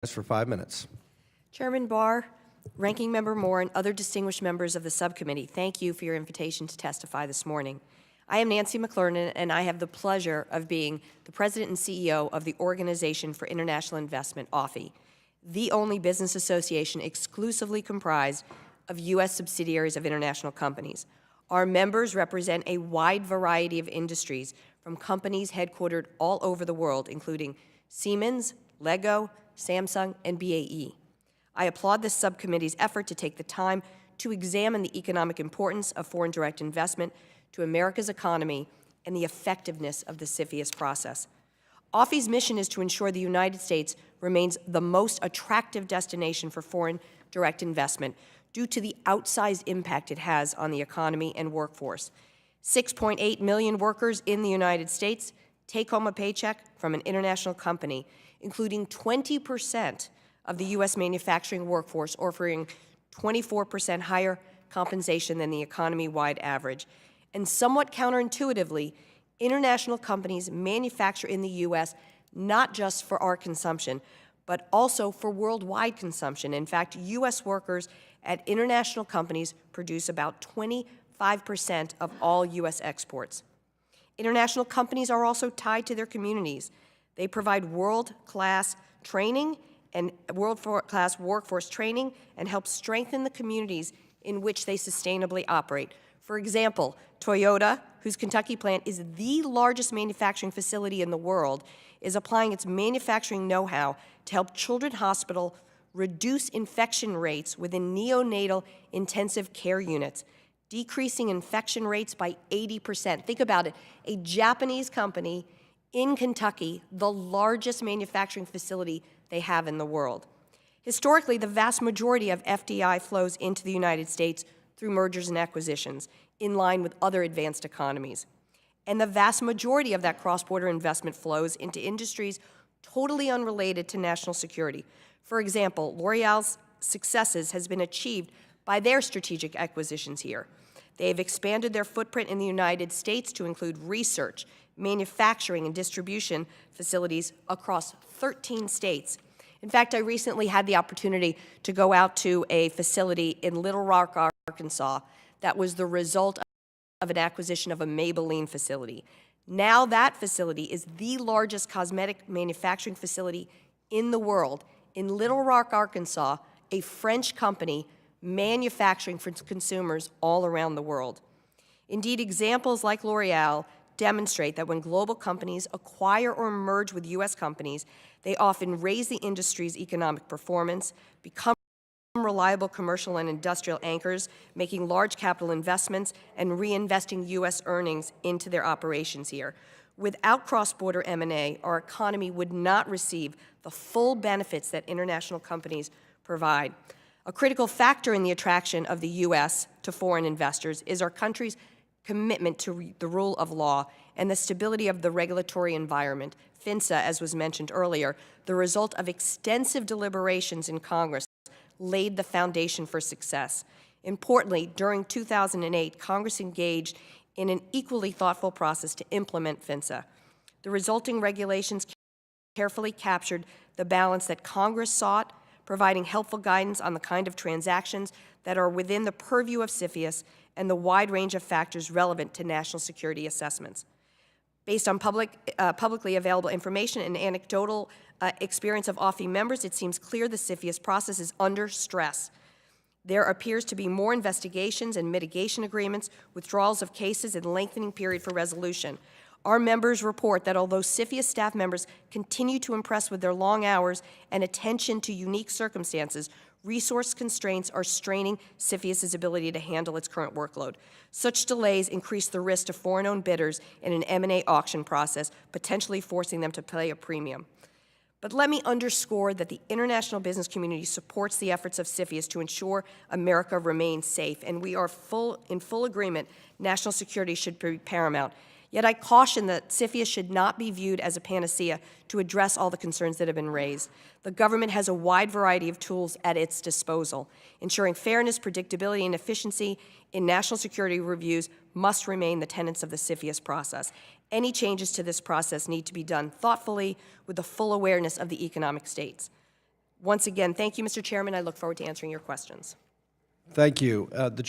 For 5 minutes. Chairman Barr, Ranking Member Moore, and other distinguished members of the subcommittee, thank you for your invitation to testify this morning. I am Nancy McLernon, and I have the pleasure of being the President and CEO of the Organization for International Investment, OFI, the only business association exclusively comprised of U.S. subsidiaries of international companies. Our members represent a wide variety of industries, from companies headquartered all over the world, including Siemens, Lego, Samsung, and BAE. I applaud this subcommittee's effort to take the time to examine the economic importance of foreign direct investment to America's economy and the effectiveness of the CFIUS process. OFI's mission is to ensure the United States remains the most attractive destination for foreign direct investment due to the outsized impact it has on the economy and workforce. 6.8 million workers in the United States take home a paycheck from an international company, including 20% of the U.S. manufacturing workforce, offering 24% higher compensation than the economy-wide average. And somewhat counterintuitively, international companies manufacture in the U.S. not just for our consumption, but also for worldwide consumption. In fact, U.S. workers at international companies produce about 25% of all U.S. exports. International companies are also tied to their communities. They provide world-class training and world-class workforce training and help strengthen the communities in which they sustainably operate. For example, Toyota, whose Kentucky plant is the largest manufacturing facility in the world, is applying its manufacturing know-how to help Children's Hospital reduce infection rates within neonatal intensive care units, decreasing infection rates by 80%. Think about it, a Japanese company in Kentucky, the largest manufacturing facility they have in the world. Historically, the vast majority of FDI flows into the United States through mergers and acquisitions, in line with other advanced economies. And the vast majority of that cross-border investment flows into industries totally unrelated to national security. For example, L'Oreal's successes has been achieved by their strategic acquisitions here. They have expanded their footprint in the United States to include research, manufacturing, and distribution facilities across 13 states. In fact, I recently had the opportunity to go out to a facility in Little Rock, Arkansas, that was the result of an acquisition of a Maybelline facility. Now that facility is the largest cosmetic manufacturing facility in the world. In Little Rock, Arkansas, a French company manufacturing for consumers all around the world. Indeed, examples like L'Oreal demonstrate that when global companies acquire or merge with U.S. companies, they often raise the industry's economic performance, become reliable commercial and industrial anchors, making large capital investments, and reinvesting U.S. earnings into their operations here. Without cross-border M&A, our economy would not receive the full benefits that international companies provide. A critical factor in the attraction of the U.S. to foreign investors is our country's commitment to the rule of law and the stability of the regulatory environment. FINSA, as was mentioned earlier, the result of extensive deliberations in Congress, laid the foundation for success. Importantly, during 2008, Congress engaged in an equally thoughtful process to implement FINSA. The resulting regulations carefully captured the balance that Congress sought, providing helpful guidance on the kind of transactions that are within the purview of CFIUS and the wide range of factors relevant to national security assessments. Based on publicly available information and anecdotal experience of OFI members, it seems clear the CFIUS process is under stress. There appears to be more investigations and mitigation agreements, withdrawals of cases, and lengthening period for resolution. Our members report that although CFIUS staff members continue to impress with their long hours and attention to unique circumstances, resource constraints are straining CFIUS's ability to handle its current workload. Such delays increase the risk to foreign-owned bidders in an M&A auction process, potentially forcing them to pay a premium. But let me underscore that the international business community supports the efforts of CFIUS to ensure America remains safe, and we are in full agreement national security should be paramount. Yet I caution that CFIUS should not be viewed as a panacea to address all the concerns that have been raised. The government has a wide variety of tools at its disposal. Ensuring fairness, predictability, and efficiency in national security reviews must remain the tenets of the CFIUS process. Any changes to this process need to be done thoughtfully with the full awareness of the economic stakes. Once again, thank you, Mr. Chairman. I look forward to answering your questions. Thank you. The chair